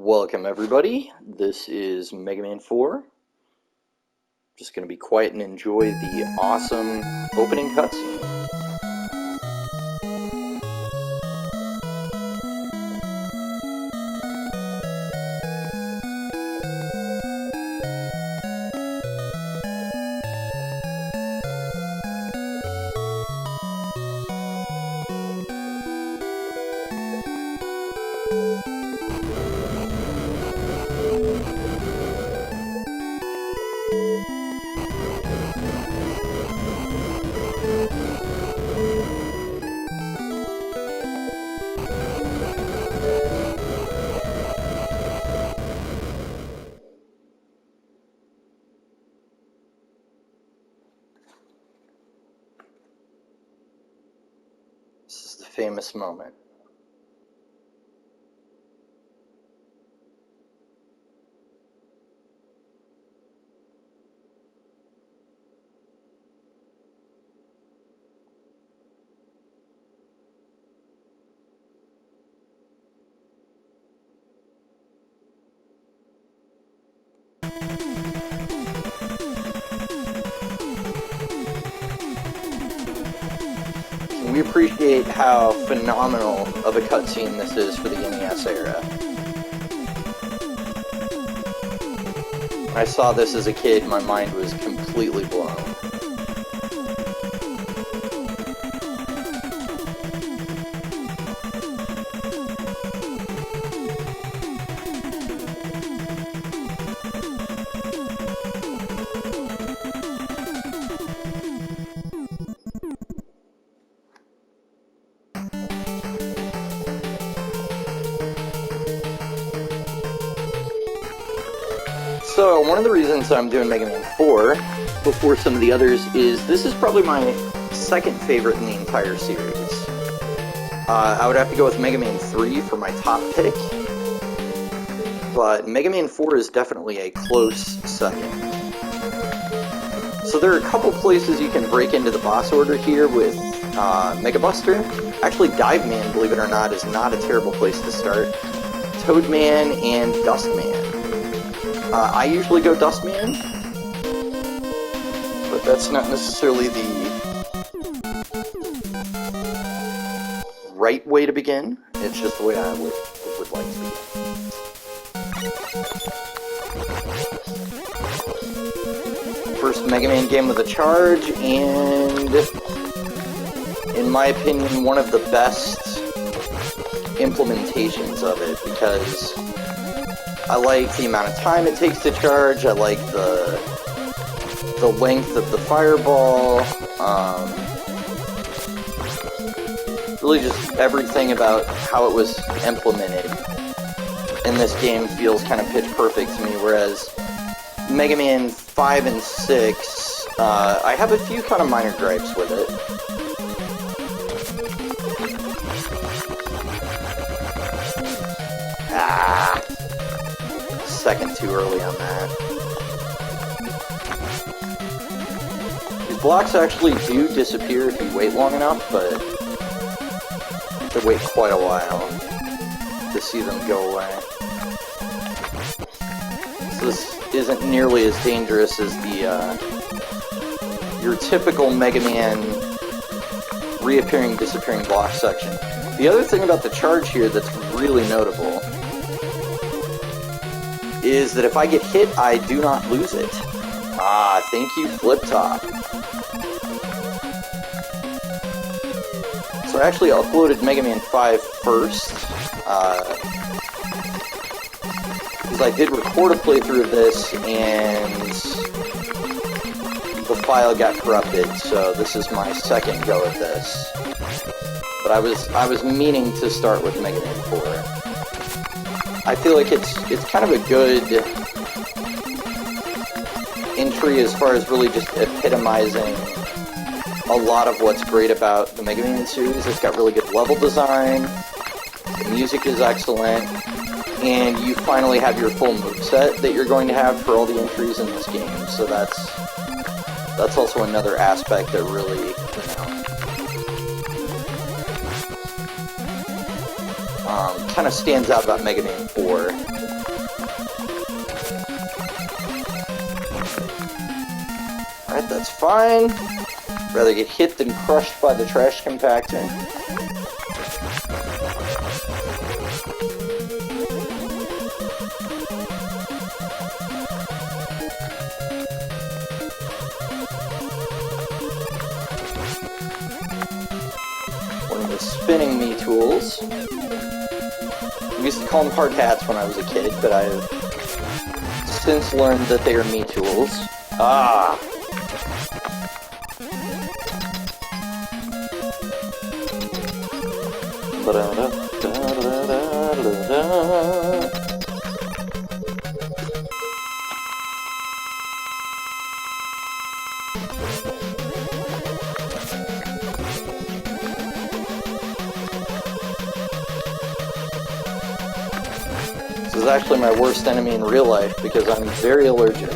Welcome everybody, this is Mega Man 4. Just gonna be quiet and enjoy the awesome opening cutscene. This is the famous moment. We appreciate how phenomenal of a cutscene this is for the NES era. When I saw this as a kid, my mind was completely blown. So, one of the reasons I'm doing Mega Man 4 before some of the others is this is probably my second favorite in the entire series. I would have to go with Mega Man 3 for my top pick, but Mega Man 4 is definitely a close second. So there are a couple places you can break into the boss order here with Mega Buster. Actually, Dive Man, believe it or not, is not a terrible place to start. Toad Man and Dust Man. I usually go Dust Man, but that's not necessarily the right way to begin. It's just the way I would like to begin. First Mega Man game with a charge, and in my opinion, one of the best implementations of it, because I like the amount of time it takes to charge, I like the length of the fireball, really just everything about how it was implemented in this game feels kind of pitch perfect to me, whereas Mega Man 5 and 6, I have a few kind of minor gripes with it. Second too early on that. These blocks actually do disappear if you wait long enough, but you have to wait quite a while to see them go away. So this isn't nearly as dangerous as the your typical Mega Man reappearing, disappearing block section. The other thing about the charge here that's really notable is that if I get hit, I do not lose it. Ah, thank you, Flip Top. So I actually uploaded Mega Man 5 first, because I did record a playthrough of this, and the file got corrupted, so this is my second go at this. But I was meaning to start with Mega Man 4. I feel like it's kind of a good entry as far as really just epitomizing a lot of what's great about the Mega Man series. It's got really good level design, the music is excellent, and you finally have your full moveset that you're going to have for all the entries in this game. So that's also another aspect that really, kind of stands out about Mega Man 4. Alright, that's fine. Rather get hit than crushed by the trash compactor. One of the spinning me tools. We used to call them hard hats when I was a kid, but I've since learned that they are me tools. Ah! This is actually my worst enemy in real life because I'm very allergic.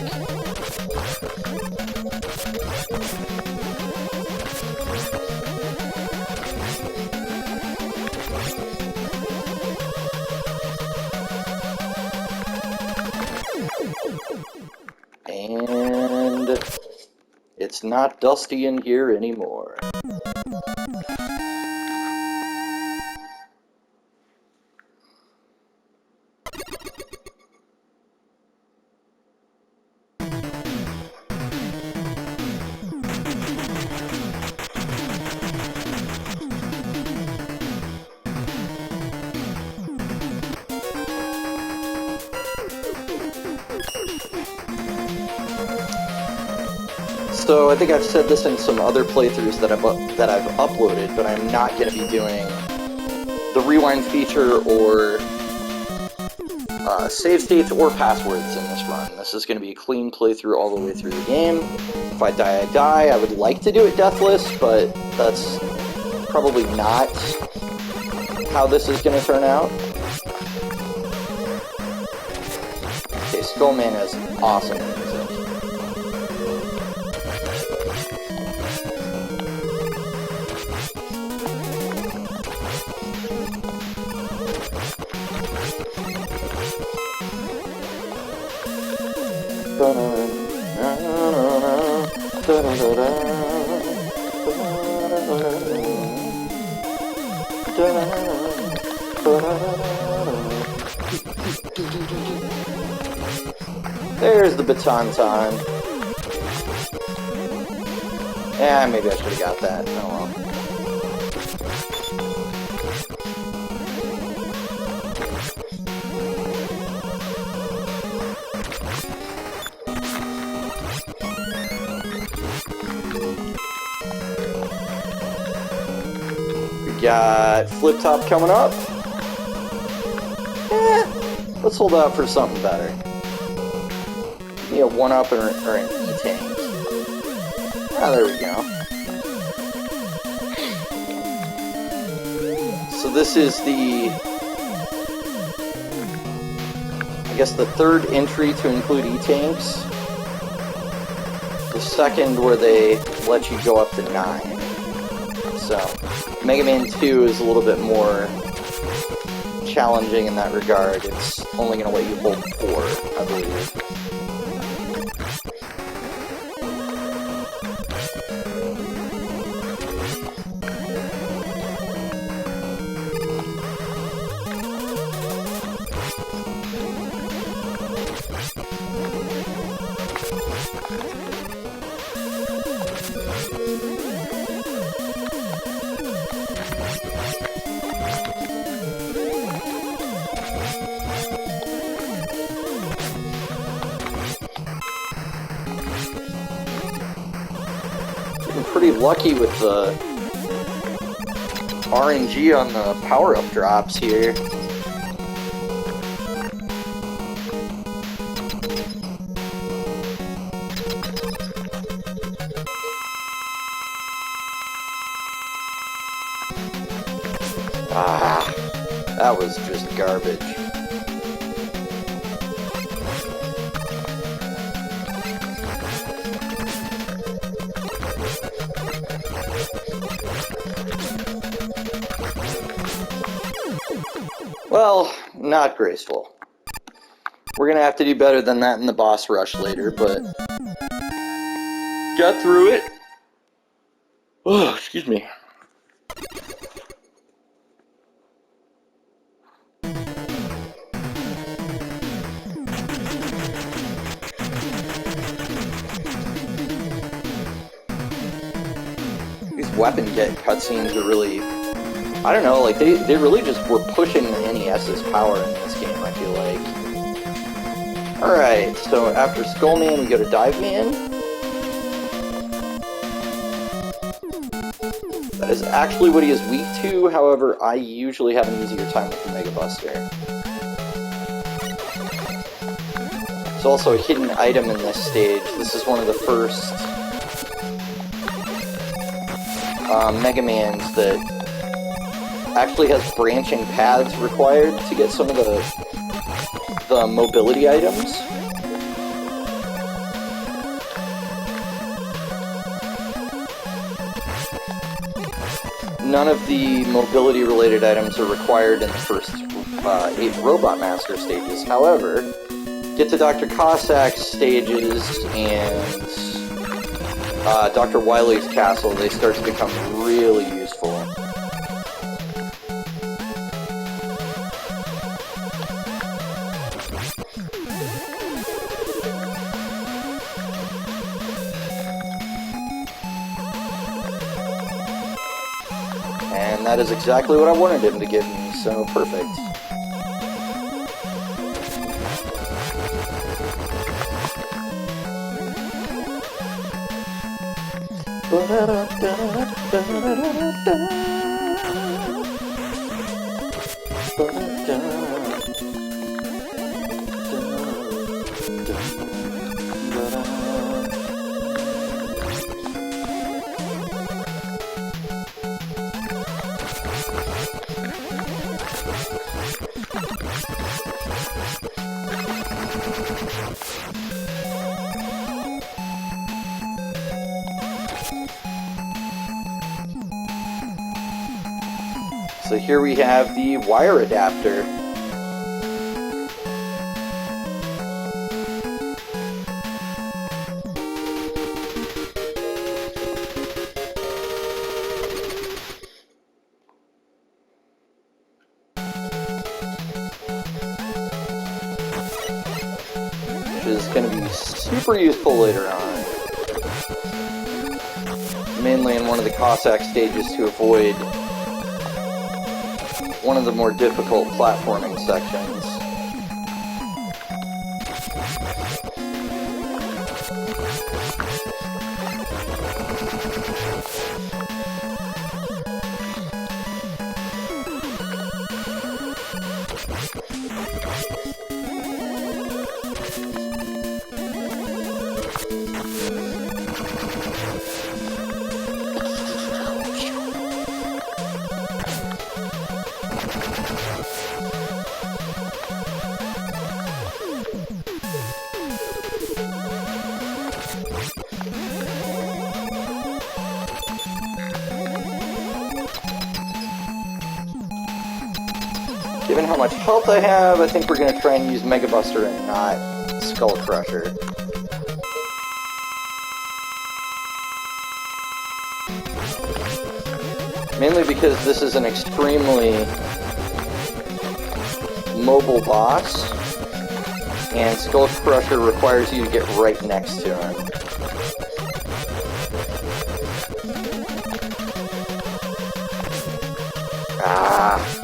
And it's not dusty in here anymore. So I think I've said this in some other playthroughs that I've uploaded, but I'm not going to be doing the rewind feature or save states or passwords in this run. This is going to be a clean playthrough all the way through the game. If I die, I die. I would like to do it deathless, but that's probably not how this is going to turn out. Okay, Skullman is awesome music. There's the baton time. Yeah, maybe I should have got that. Oh well. We got Flip Top coming up. Let's hold out for something better. Need a 1-up or an E-Tank. Ah, there we go. So this is the... I guess the third entry to include E-Tanks. The second where they let you go up to 9. So, Mega Man 2 is a little bit more challenging in that regard. It's only going to let you hold 4, I believe. Pretty lucky with the RNG on the power-up drops here. Ah, that was just garbage. Well, not graceful. We're gonna have to do better than that in the boss rush later, but Got through it. Oh, excuse me. These weapon get cutscenes are really, I don't know, like they really just were pushing the NES's power in this game, I feel like. Alright, so after Skullman we go to Dive Man. That is actually what he is weak to, however, I usually have an easier time with the Mega Buster. There's also a hidden item in this stage. This is one of the first Mega Mans that actually has branching paths required to get some of the mobility items. None of the mobility-related items are required in the first 8 Robot Master stages. However, get to Dr. Cossack's stages and Dr. Wily's castle, they start to become really useful. And that is exactly what I wanted him to give me, so perfect. So here we have the wire adapter. Which is going to be super useful later on. Mainly in one of the Cossack stages to avoid one of the more difficult platforming sections. Given how much health I have, I think we're going to try and use Mega Buster and not Skull Crusher. Mainly because this is an extremely mobile boss, and Skull Crusher requires you to get right next to him. Ah.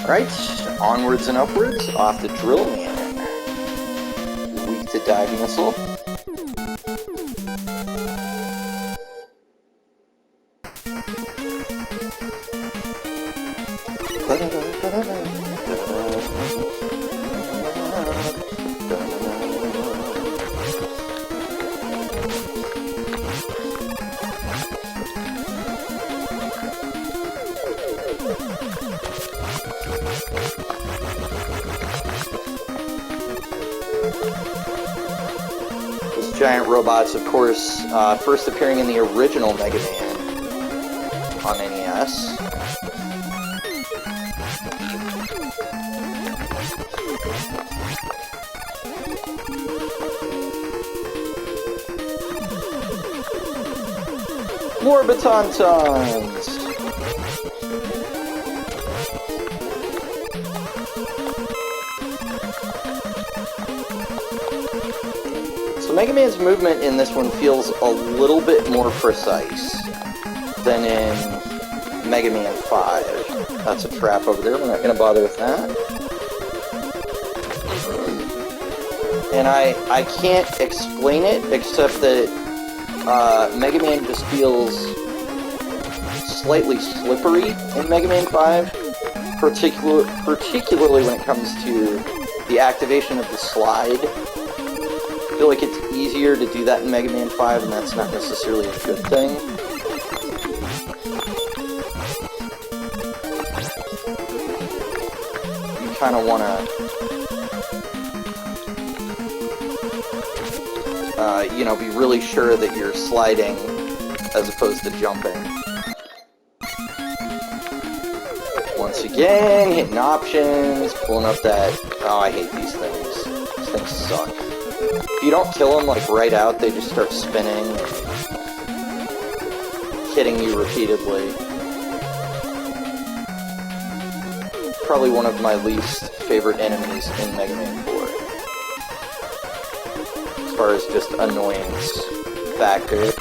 Alright, onwards and upwards, off the Drill Man. Weak to Dive Missile. These giant robots, of course, first appearing in the original Mega Man on NES. More Baton Tons! So Mega Man's movement in this one feels a little bit more precise than in Mega Man 5. That's a trap over there, we're not going to bother with that. And I can't explain it, except that Mega Man just feels slightly slippery in Mega Man 5, particularly when it comes to the activation of the slide. I feel like it's easier to do that in Mega Man 5, and that's not necessarily a good thing. You kind of want to, you know, be really sure that you're sliding as opposed to jumping. Once again, hitting options, pulling up that... Oh, I hate these things. These things suck. If you don't kill them, like, right out, they just start spinning and hitting you repeatedly. Probably one of my least favorite enemies in Mega Man 4. As far as just annoyance factor.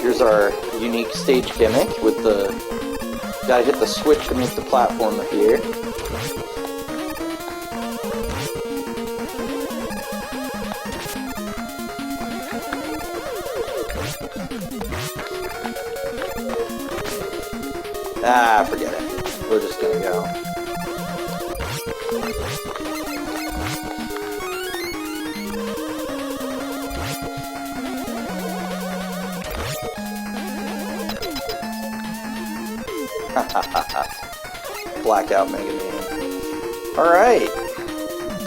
Here's our unique stage gimmick with the... Gotta hit the switch to make the platform appear. Ah, forget it. We're just gonna go. Blackout Mega Man. Alright.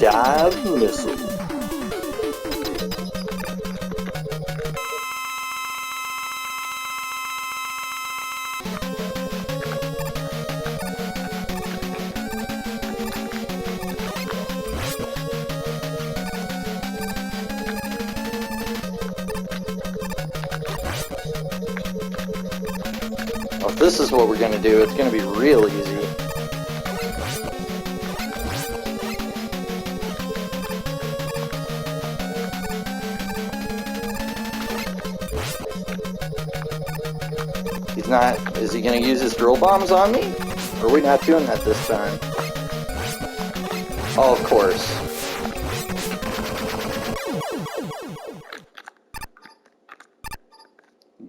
Dive Missile. Well, if this is what we're gonna do, it's gonna be real easy. He's not... Is he gonna use his drill bombs on me? Or are we not doing that this time? Oh, of course.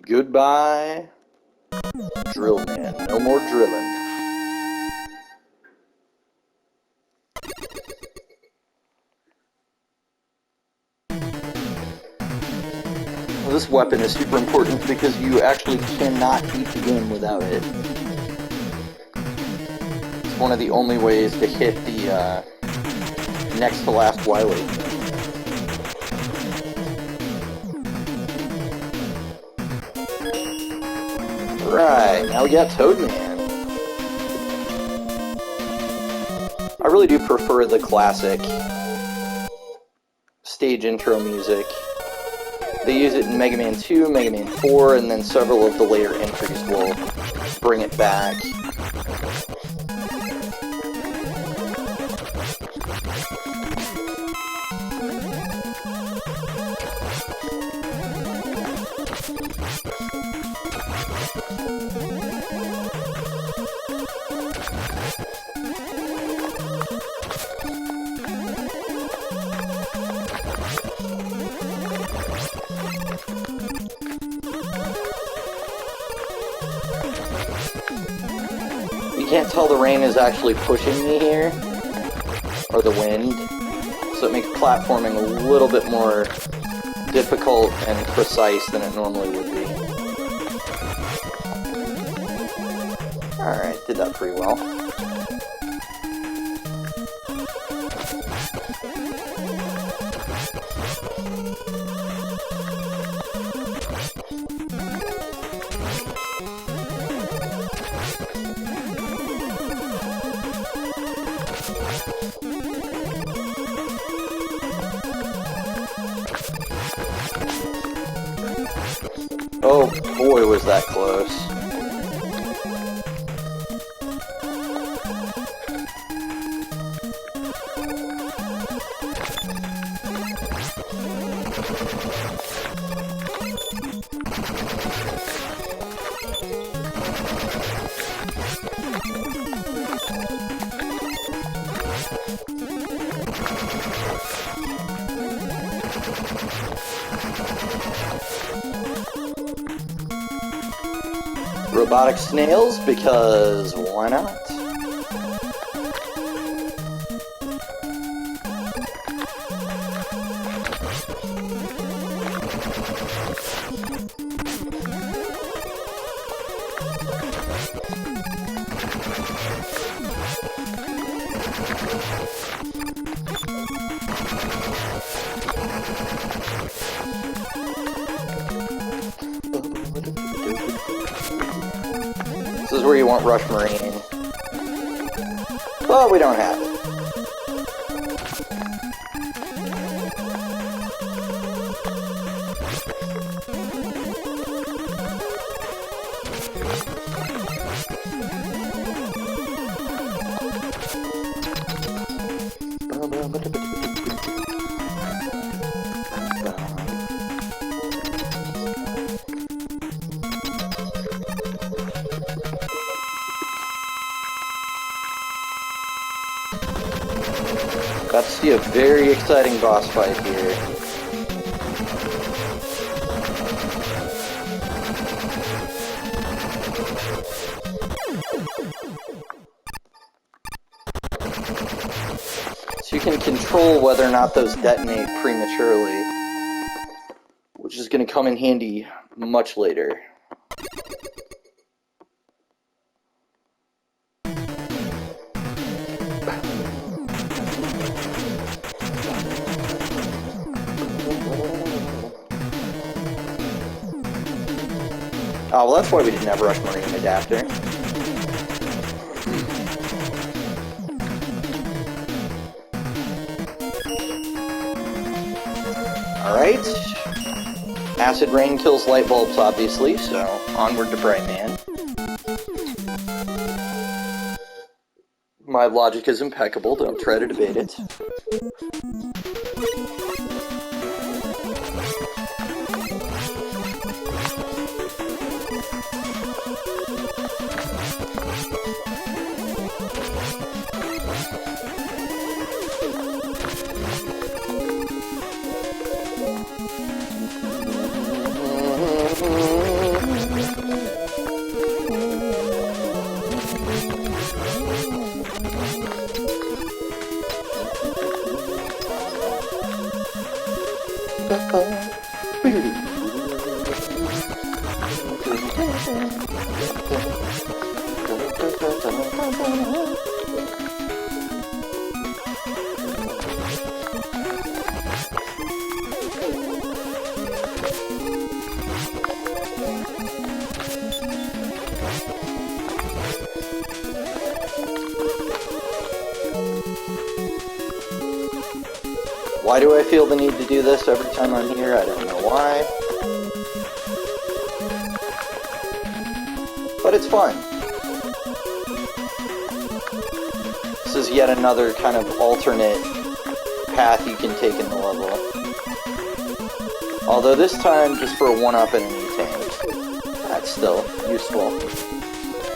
Goodbye, Drill Man. No more drilling. Well, this weapon is super important because you actually cannot beat the game without it. It's one of the only ways to hit the next to last Wily. Right, now we got Toad Man. I really do prefer the classic stage intro music. They use it in Mega Man 2, Mega Man 4, and then several of the later entries will bring it back. You can't tell the rain is actually pushing me here, or the wind, so it makes platforming a little bit more difficult and precise than it normally would be. Alright, did that pretty well. Oh boy, was that close. Robotic snails, because why not? This is where you want Rush Marine. Well, we don't have it. About to see a very exciting boss fight here. So you can control whether or not those detonate prematurely, which is going to come in handy much later. Oh, well, that's why we didn't have Rush Marine adapter. Alright. Acid Rain kills light bulbs, obviously, so onward to Bright Man. My logic is impeccable, don't try to debate it. Why do I feel the need to do this every time I'm here? I don't know why. But it's fun. This is yet another kind of alternate path you can take in the level. Although this time, just for a one-up and an tank. That's still useful.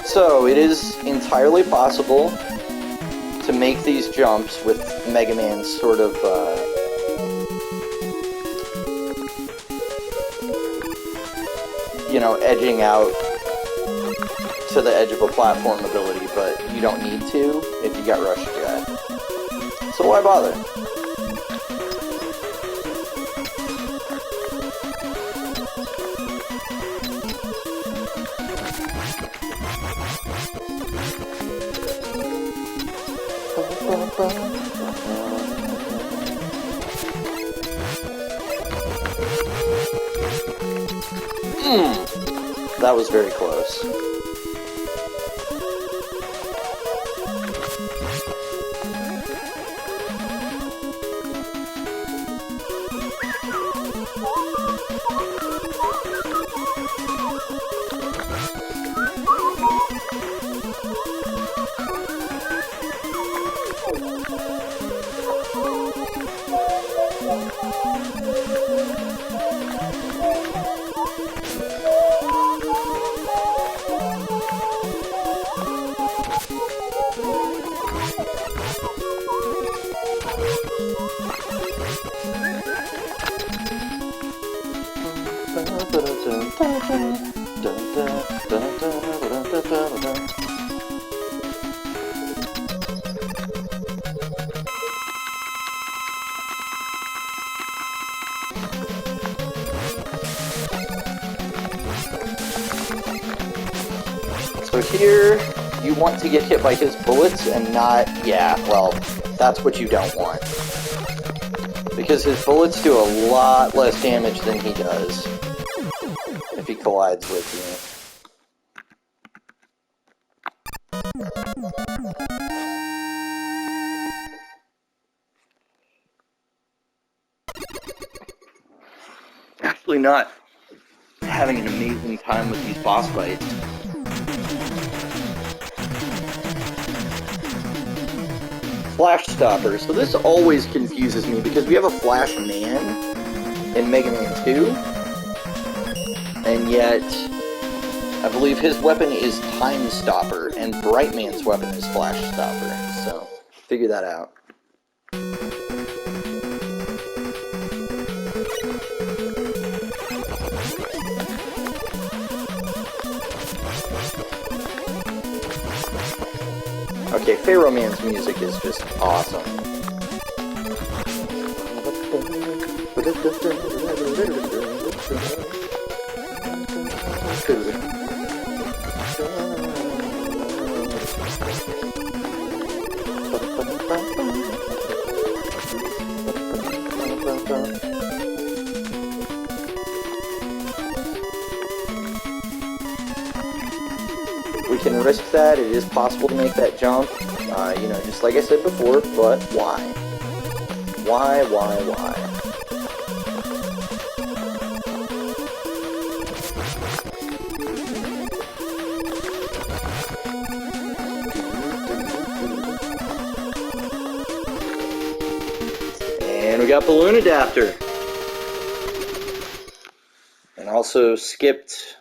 So, it is entirely possible to make these jumps with Mega Man's sort of, you know, edging out to the edge of a platform ability, but you don't need to if you got Rush Jet. So why bother? That was very close. So here, you want to get hit by his bullets and not, yeah, well, that's what you don't want. Because his bullets do a lot less damage than he does if he collides with you. Actually not having an amazing time with these boss fights. Flash Stopper. So this always confuses me because we have a Flash Man in Mega Man 2, and yet I believe his weapon is Time Stopper, and Bright Man's weapon is Flash Stopper. So figure that out. Okay, Pharaoh Man's music is just awesome. We can risk that. It is possible to make that jump. You know, just like I said before, but why? Why? And we got Balloon Adapter. And also skipped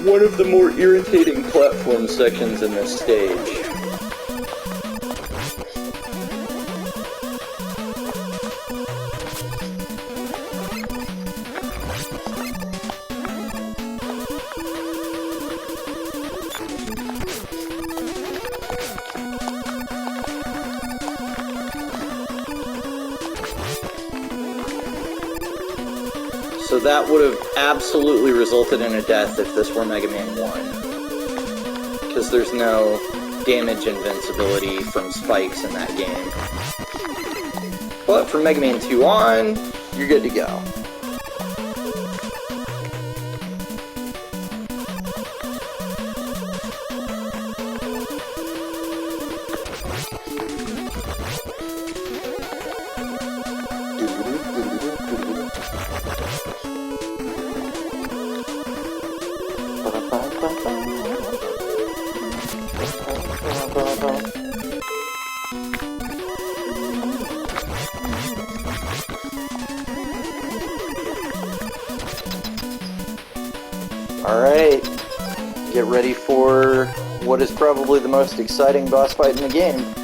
one of the more irritating platform sections in this stage. So that would have absolutely resulted in a death if this were Mega Man 1. Because there's no damage invincibility from spikes in that game. But from Mega Man 2 on, you're good to go. Alright, get ready for what is probably the most exciting boss fight in the game.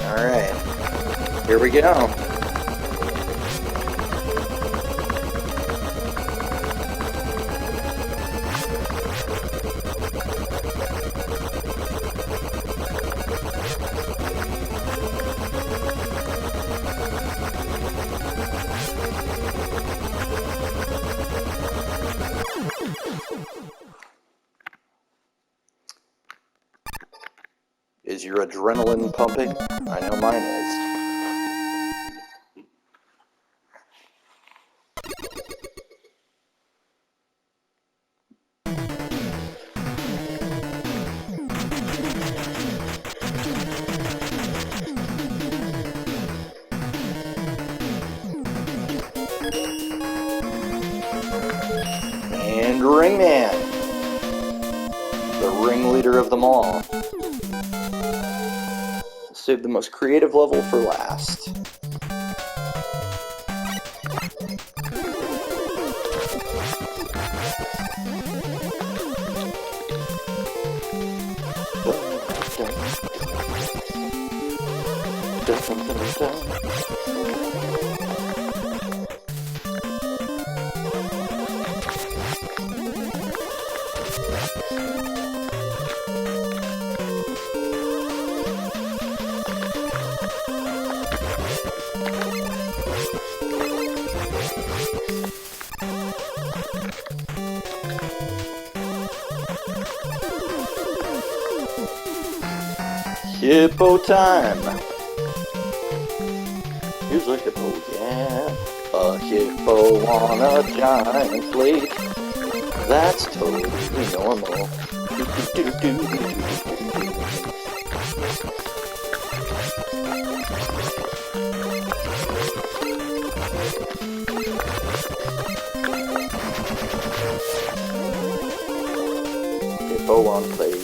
Alright. Here we go. Is your adrenaline pumping? I know mine is. And Ringman, the ringleader of them all. Save the most creative level for last. Hippo time! Here's a hippo, yeah. A hippo on a giant plate. That's totally normal. Hippo on plate.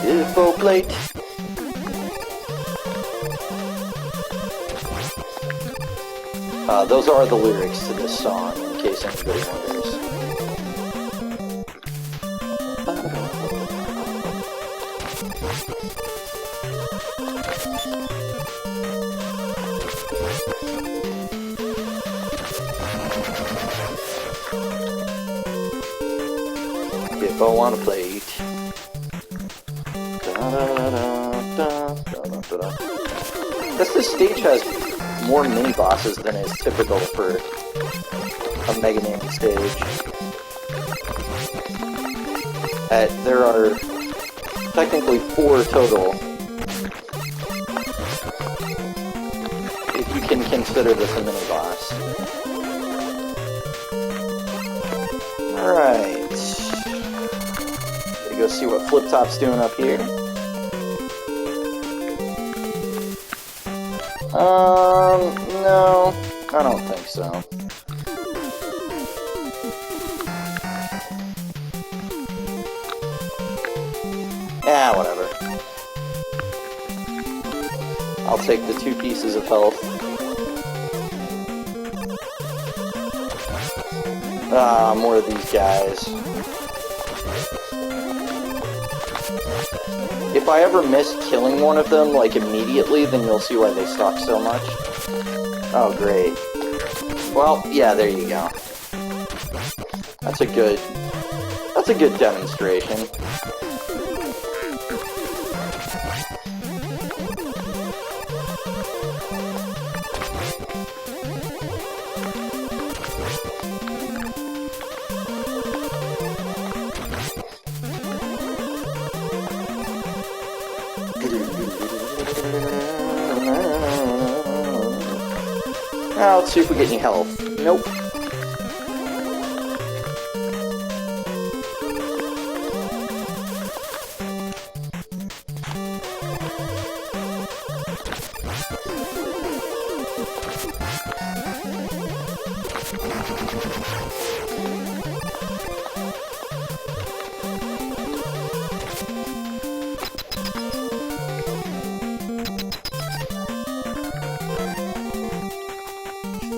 Hippo plate. Those are the lyrics to this song, in case anybody wonders. Hippo on a plate. Guess this stage has more mini-bosses than is typical for a Mega Man stage. There are technically 4 total, if you can consider this a mini-boss. Alright. Go see what Flip Top's doing up here. No, I don't think so. Yeah, whatever. I'll take the 2 pieces of health. More of these guys. If I ever miss killing one of them, like, immediately, then you'll see why they suck so much. Oh, great. Well, yeah, there you go. That's a good demonstration. Now, let's see if we get any health. Nope.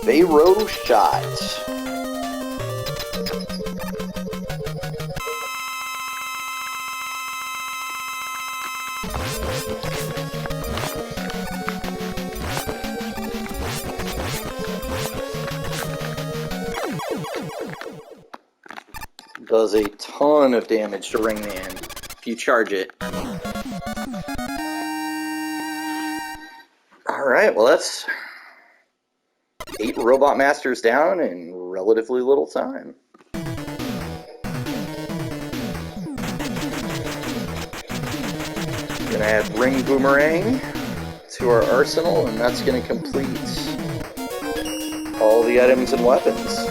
Pharaoh shot. Does a ton of damage to Ringman if you charge it. Alright, well that's 8 Robot Masters down in relatively little time. Gonna add Ring Boomerang to our arsenal, and that's gonna complete all the items and weapons.